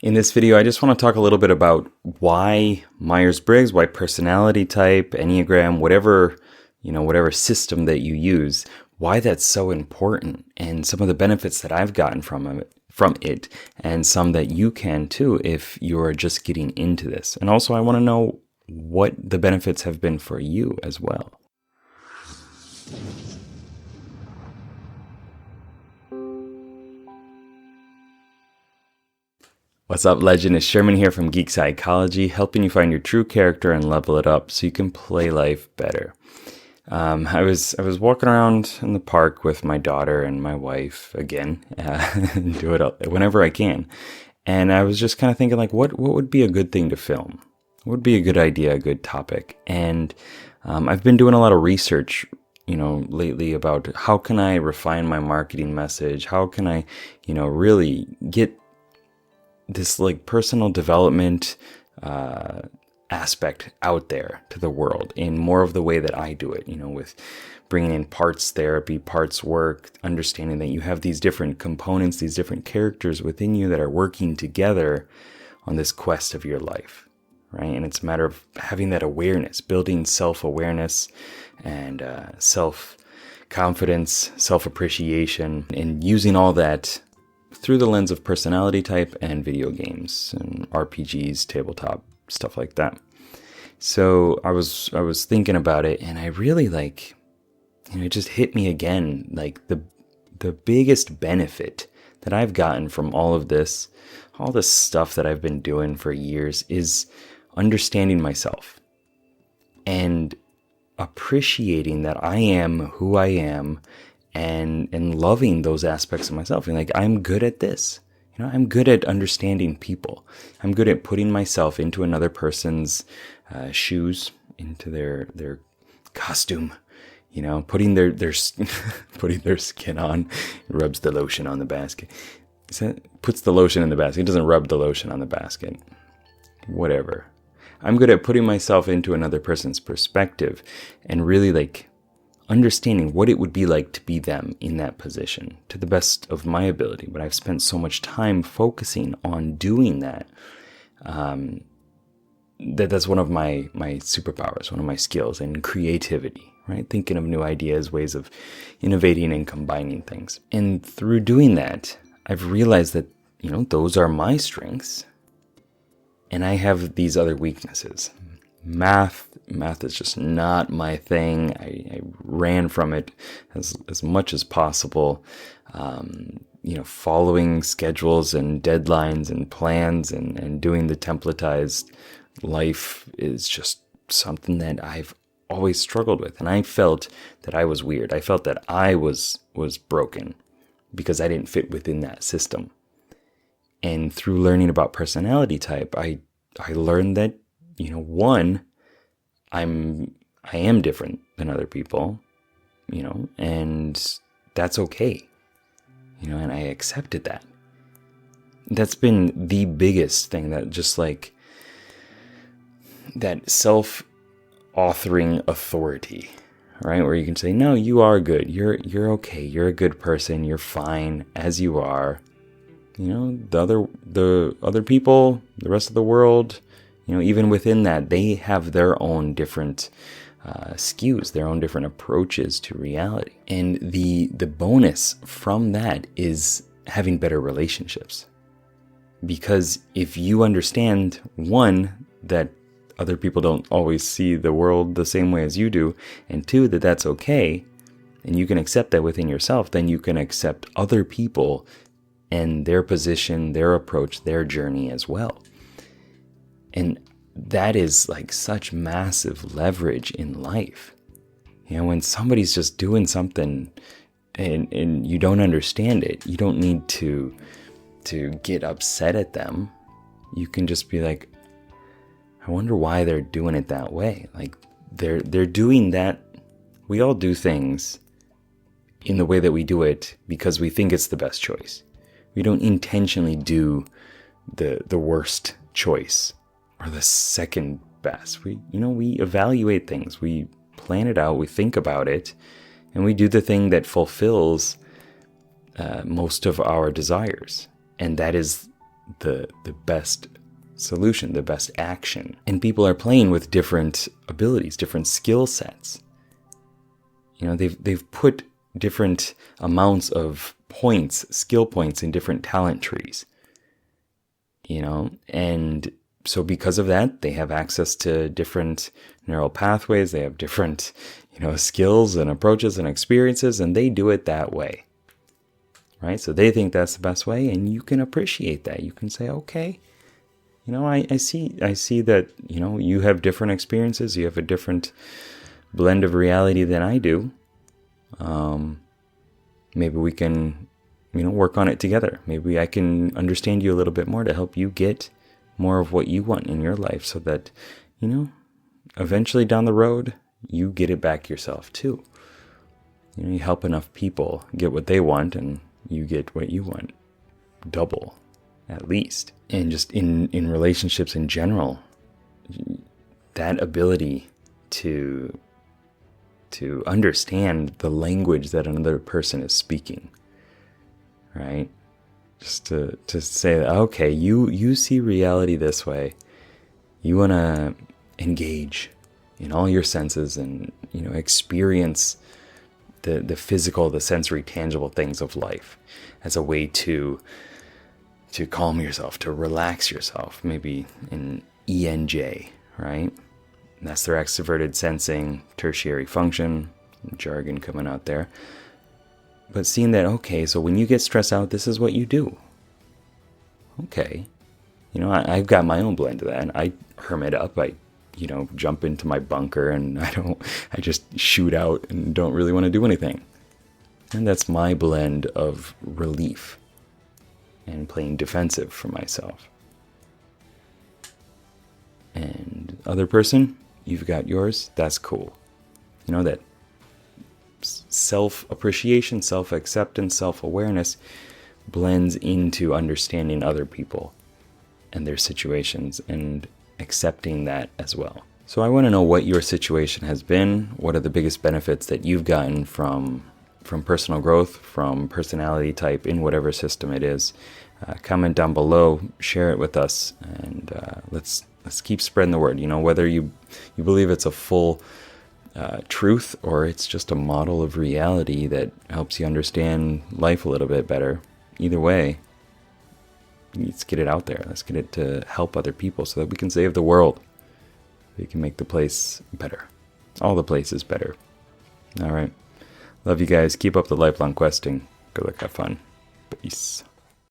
In this video, I just want to talk a little bit about why Myers-Briggs, why personality type, Enneagram, whatever system that you use, why that's so important, and some of the benefits that I've gotten from it, and some that you can too if you're just getting into this. And also, I want to know what the benefits have been for you as well. What's up, legend? It's Sherman here from Geek Psychology, helping you find your true character and level it up so you can play life better. I was walking around in the park with my daughter and my wife again, do it whenever I can, and I was just kind of thinking, like, what would be a good thing to film? What would be a good idea, a good topic? And I've been doing a lot of research, lately about how can I refine my marketing message? How can I, really get this like personal development aspect out there to the world in more of the way that I do it, with bringing in parts therapy, parts work, understanding that you have these different components, these different characters within you that are working together on this quest of your life, right? And it's a matter of having that awareness, building self-awareness and self-confidence, self-appreciation, and using all that through the lens of personality type and video games and RPGs, tabletop, stuff like that. So I was thinking about it, and I really it just hit me again, like the biggest benefit that I've gotten from all this stuff that I've been doing for years is understanding myself and appreciating that I am who I am, and loving those aspects of myself. And I'm good at this. I'm good at understanding people. I'm good at putting myself into another person's shoes, into their costume, putting their putting their skin on, rubs the lotion on the basket. Puts the lotion in the basket. It doesn't rub the lotion on the basket. Whatever. I'm good at putting myself into another person's perspective and really understanding what it would be like to be them in that position to the best of my ability. But I've spent so much time focusing on doing that, that's one of my superpowers, one of my skills, and creativity, right? Thinking of new ideas, ways of innovating and combining things. And through doing that, I've realized that, those are my strengths, and I have these other weaknesses. Math is just not my thing. I ran from it as much as possible. Following schedules and deadlines and plans and doing the templatized life is just something that I've always struggled with. And I felt that I was weird. I felt that I was broken because I didn't fit within that system. And through learning about personality type, I learned that, one, I am different than other people, and that's okay, and I accepted that. That's been the biggest thing, that just that self-authoring authority, right? Where you can say, no, you are good. You're okay. You're a good person. You're fine as you are. The other people, the rest of the world, even within that, they have their own different skews, their own different approaches to reality. And the bonus from that is having better relationships. Because if you understand, one, that other people don't always see the world the same way as you do, and two, that that's okay, and you can accept that within yourself, then you can accept other people and their position, their approach, their journey as well. And that is such massive leverage in life. When somebody's just doing something and you don't understand it, you don't need to get upset at them. You can just be like, I wonder why they're doing it that way. They're doing that. We all do things in the way that we do it because we think it's the best choice. We don't intentionally do the worst choice or the second best. We evaluate things. We plan it out. We think about it, and we do the thing that fulfills most of our desires. And that is the best solution, the best action. And people are playing with different abilities, different skill sets. They've put different amounts of points, skill points in different talent trees. And so because of that, they have access to different neural pathways. They have different, skills and approaches and experiences, and they do it that way. Right? So they think that's the best way, and you can appreciate that. You can say, okay, I see that, you have different experiences. You have a different blend of reality than I do. Maybe we can, work on it together. Maybe I can understand you a little bit more to help you get more of what you want in your life so that, eventually down the road, you get it back yourself too. You help enough people get what they want and you get what you want. Double, at least. And just in relationships in general, that ability to understand the language that another person is speaking, right? Just to say, okay, you see reality this way. You want to engage in all your senses and, experience the physical, the sensory, tangible things of life as a way to calm yourself, to relax yourself, maybe in ENJ, right? And that's their extroverted sensing tertiary function, jargon coming out there. But seeing that, okay, so when you get stressed out, this is what you do. Okay. I've got my own blend of that. And I hermit up. I, jump into my bunker and I just shoot out and don't really want to do anything. And that's my blend of relief and playing defensive for myself. And other person, you've got yours. That's cool. That self-appreciation, self-acceptance, self-awareness blends into understanding other people and their situations and accepting that as well. So I want to know what your situation has been. What are the biggest benefits that you've gotten from personal growth, from personality type, in whatever system it is? Comment down below, share it with us, and let's keep spreading the word. Whether you believe it's a full truth or it's just a model of reality that helps you understand life a little bit better. Either way, let's get it out there. Let's get it to help other people so that we can save the world. We can make the place better. All the places better. All right. Love you guys. Keep up the lifelong questing. Good luck. Have fun. Peace.